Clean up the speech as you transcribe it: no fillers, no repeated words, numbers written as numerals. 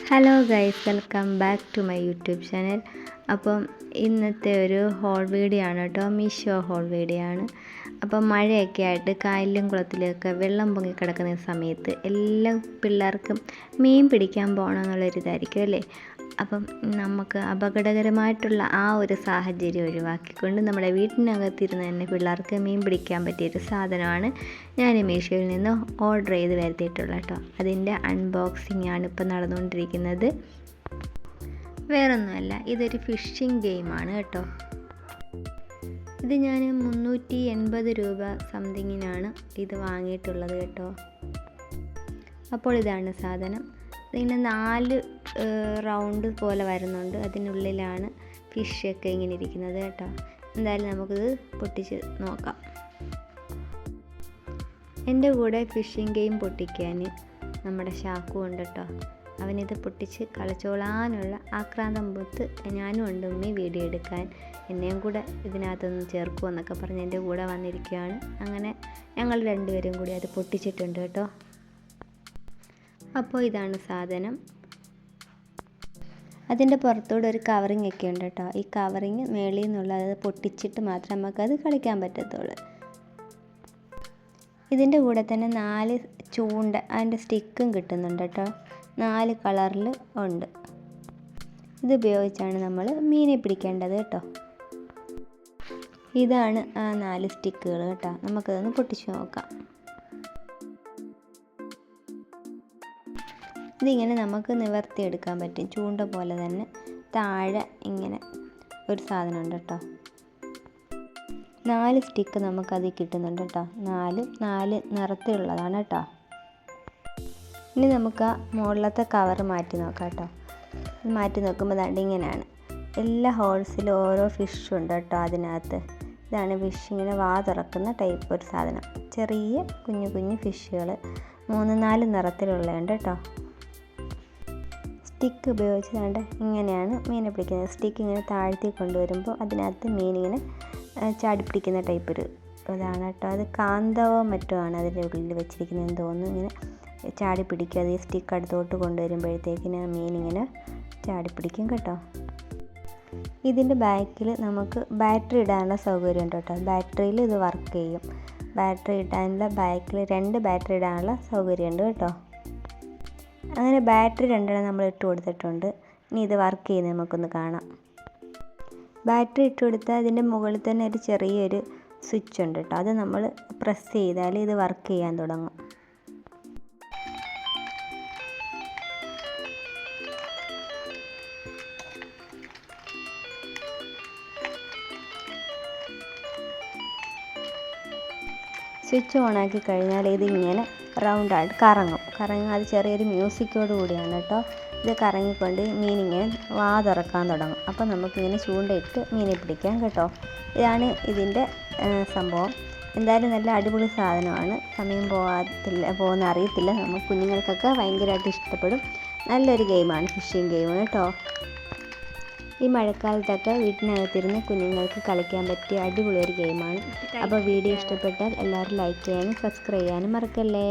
Hello guys, welcome back to my YouTube channel. അപ്പം ഇന്നത്തെ ഒരു ഹോൾ വീഡിയോ ആണ് കേട്ടോ, മീഷോ ഹോൾ വീഡിയോ ആണ്. അപ്പം മഴയൊക്കെ ആയിട്ട് കായലിലും കുളത്തിലൊക്കെ വെള്ളം പൊങ്ങി കിടക്കുന്ന സമയത്ത് എല്ലാ പിള്ളേർക്കും മീൻ പിടിക്കാൻ പോകണമെന്നുള്ളൊരിതായിരിക്കും അല്ലേ. അപ്പം നമുക്ക് അപകടകരമായിട്ടുള്ള ആ ഒരു സാഹചര്യം ഒഴിവാക്കിക്കൊണ്ട് നമ്മുടെ വീട്ടിനകത്തിരുന്ന് തന്നെ പിള്ളേർക്ക് മീൻ പിടിക്കാൻ പറ്റിയൊരു സാധനമാണ് ഞാൻ മീഷോയിൽ നിന്ന് ഓർഡർ ചെയ്ത് വരുത്തിയിട്ടുള്ളത് കേട്ടോ. അതിൻ്റെ അൺബോക്സിംഗ് ആണ് ഇപ്പോൾ നടന്നുകൊണ്ടിരിക്കുന്നത്. വേറൊന്നുമല്ല, ഇതൊരു ഫിഷിംഗ് ഗെയിമാണ് കേട്ടോ. ഇത് ഞാൻ 380 രൂപ സംതിങ്ങിനാണ് ഇത് വാങ്ങിയിട്ടുള്ളത് കേട്ടോ. അപ്പോൾ ഇതാണ് സാധനം. ഇതിങ്ങനെ 4 റൗണ്ട് പോലെ വരുന്നുണ്ട്. അതിനുള്ളിലാണ് ഫിഷൊക്കെ ഇങ്ങനെ ഇരിക്കുന്നത് കേട്ടോ. എന്തായാലും നമുക്കിത് പൊട്ടിച്ച് നോക്കാം. എൻ്റെ കൂടെ ഫിഷിംഗ് ഗെയിം പൊട്ടിക്കാൻ നമ്മുടെ ഷാക്കു ഉണ്ട് കേട്ടോ. അവനിത് പൊട്ടിച്ച് കളിച്ചോളാനുള്ള ആക്രാന്തം പൂത്ത് ഞാനും ഉണ്ട് ഉമ്മി വീഡിയോ എടുക്കാൻ, എന്നെയും കൂടെ ഇതിനകത്തൊന്ന് ചേർക്കുമെന്നൊക്കെ പറഞ്ഞ് എൻ്റെ കൂടെ വന്നിരിക്കുകയാണ്. അങ്ങനെ ഞങ്ങൾ രണ്ടുപേരും കൂടി അത് പൊട്ടിച്ചിട്ടുണ്ട് കേട്ടോ. അപ്പോൾ ഇതാണ് സാധനം. അതിൻ്റെ പുറത്തൂടെ ഒരു കവറിങ് ഒക്കെ ഉണ്ട് കേട്ടോ. ഈ കവറിങ് മേളിൽ നിന്നുള്ളത് പൊട്ടിച്ചിട്ട് മാത്രമേ നമുക്കത് കളിക്കാൻ പറ്റത്തുള്ളൂ. ഇതിൻ്റെ കൂടെ തന്നെ 4 ചൂണ്ട അതിൻ്റെ സ്റ്റിക്കും കിട്ടുന്നുണ്ട് കേട്ടോ. 4 കളറിൽ ഉണ്ട്. ഇതുപയോഗിച്ചാണ് നമ്മൾ മീനെ പിടിക്കേണ്ടത് കേട്ടോ. ഇതാണ് ആ 4 സ്റ്റിക്കുകൾ കേട്ടോ. നമുക്കതൊന്ന് പൊട്ടിച്ച് നോക്കാം. ഇതിങ്ങനെ നമുക്ക് നിവർത്തിയെടുക്കാൻ പറ്റും. ചൂണ്ട പോലെ തന്നെ താഴെ ഇങ്ങനെ ഒരു സാധനം ഉണ്ട് കേട്ടോ. 4 സ്റ്റിക്ക് നമുക്കതിൽ കിട്ടുന്നുണ്ട് കേട്ടോ. 4 നിറത്തിലുള്ളതാണ് കേട്ടോ. ഇനി നമുക്ക് ആ മുകളിലത്തെ കവർ മാറ്റി നോക്കാം കേട്ടോ. മാറ്റി നോക്കുമ്പോൾ ദാണ്ട് ഇങ്ങനെയാണ്. എല്ലാ ഹോൾസിലും ഓരോ ഫിഷും ഉണ്ട് കേട്ടോ അതിനകത്ത്. ഇതാണ് ഫിഷ് ഇങ്ങനെ വാ തുറക്കുന്ന ടൈപ്പ് ഒരു സാധനം. ചെറിയ കുഞ്ഞു കുഞ്ഞു ഫിഷുകൾ 3-4 നിറത്തിലുള്ളതുണ്ട് കേട്ടോ. സ്റ്റിക്ക് ഉപയോഗിച്ച് കണ്ട് ഇങ്ങനെയാണ് മീനെ പിടിക്കുന്നത്. സ്റ്റിക്ക് ഇങ്ങനെ താഴ്ത്തി കൊണ്ടുവരുമ്പോൾ അതിനകത്ത് മീനിങ്ങനെ ചാടിപ്പിടിക്കുന്ന ടൈപ്പ് ഒരു ഇതാണ് കേട്ടോ. അത് കാന്തവോ മറ്റോ ആണ് അതിൻ്റെ ഉള്ളിൽ വെച്ചിരിക്കുന്നതെന്ന് തോന്നുന്നു. ഇങ്ങനെ ചാടിപ്പിടിക്കും. അത് ഈ സ്റ്റിക്ക് അടുത്തോട്ട് കൊണ്ടുവരുമ്പോഴത്തേക്കിന് മീനിങ്ങനെ ചാടിപ്പിടിക്കും കേട്ടോ. ഇതിൻ്റെ ബാക്കിൽ നമുക്ക് ബാറ്ററി ഇടാനുള്ള സൗകര്യം ഉണ്ട് കേട്ടോ. ബാറ്ററിയിൽ ഇത് വർക്ക് ചെയ്യും. ബാറ്ററി ഇടാനുള്ള ബാക്കിൽ 2 ബാറ്ററി ഇടാനുള്ള സൗകര്യമുണ്ട് കേട്ടോ. അങ്ങനെ ബാറ്ററി 2 നമ്മൾ ഇട്ട് കൊടുത്തിട്ടുണ്ട്. ഇനി ഇത് വർക്ക് ചെയ്യുന്നത് നമുക്കൊന്ന് കാണാം. ബാറ്ററി ഇട്ട് കൊടുത്താൽ അതിൻ്റെ മുകളിൽ തന്നെ ഒരു ചെറിയൊരു സ്വിച്ച് ഉണ്ട് കേട്ടോ. അത് നമ്മൾ പ്രസ് ചെയ്താൽ ഇത് വർക്ക് ചെയ്യാൻ തുടങ്ങും. സ്വിച്ച് ഓണാക്കി കഴിഞ്ഞാൽ ഇതിങ്ങനെ റൗണ്ടായിട്ട് കറങ്ങും. അത് ചെറിയൊരു മ്യൂസിക്കോട് കൂടിയാണ് കേട്ടോ. ഇത് കറങ്ങിക്കൊണ്ട് മീനിങ്ങനെ വാ തുറക്കാൻ തുടങ്ങും. അപ്പോൾ നമുക്കിങ്ങനെ ചൂണ്ടയിട്ട് മീനെ പിടിക്കാം കേട്ടോ. ഇതാണ് ഇതിൻ്റെ സംഭവം. എന്തായാലും നല്ല അടിപൊളി സാധനമാണ്. സമയം പോകുന്ന അറിയത്തില്ല. നമുക്ക് കുഞ്ഞുങ്ങൾക്കൊക്കെ ഭയങ്കരമായിട്ട് ഇഷ്ടപ്പെടും. നല്ലൊരു ഗെയിമാണ് ഫിഷിംഗ് ഗെയിം കേട്ടോ. ഈ മഴക്കാലത്തൊക്കെ വീട്ടിനകത്തിരുന്ന് കുഞ്ഞുങ്ങൾക്ക് കളിക്കാൻ പറ്റിയ അടിപൊളി ഒരു ഗെയിമാണ്. അപ്പോൾ വീഡിയോ ഇഷ്ടപ്പെട്ടാൽ എല്ലാവരും ലൈക്ക് ചെയ്യാനും സബ്സ്ക്രൈബ് ചെയ്യാനും മറക്കല്ലേ.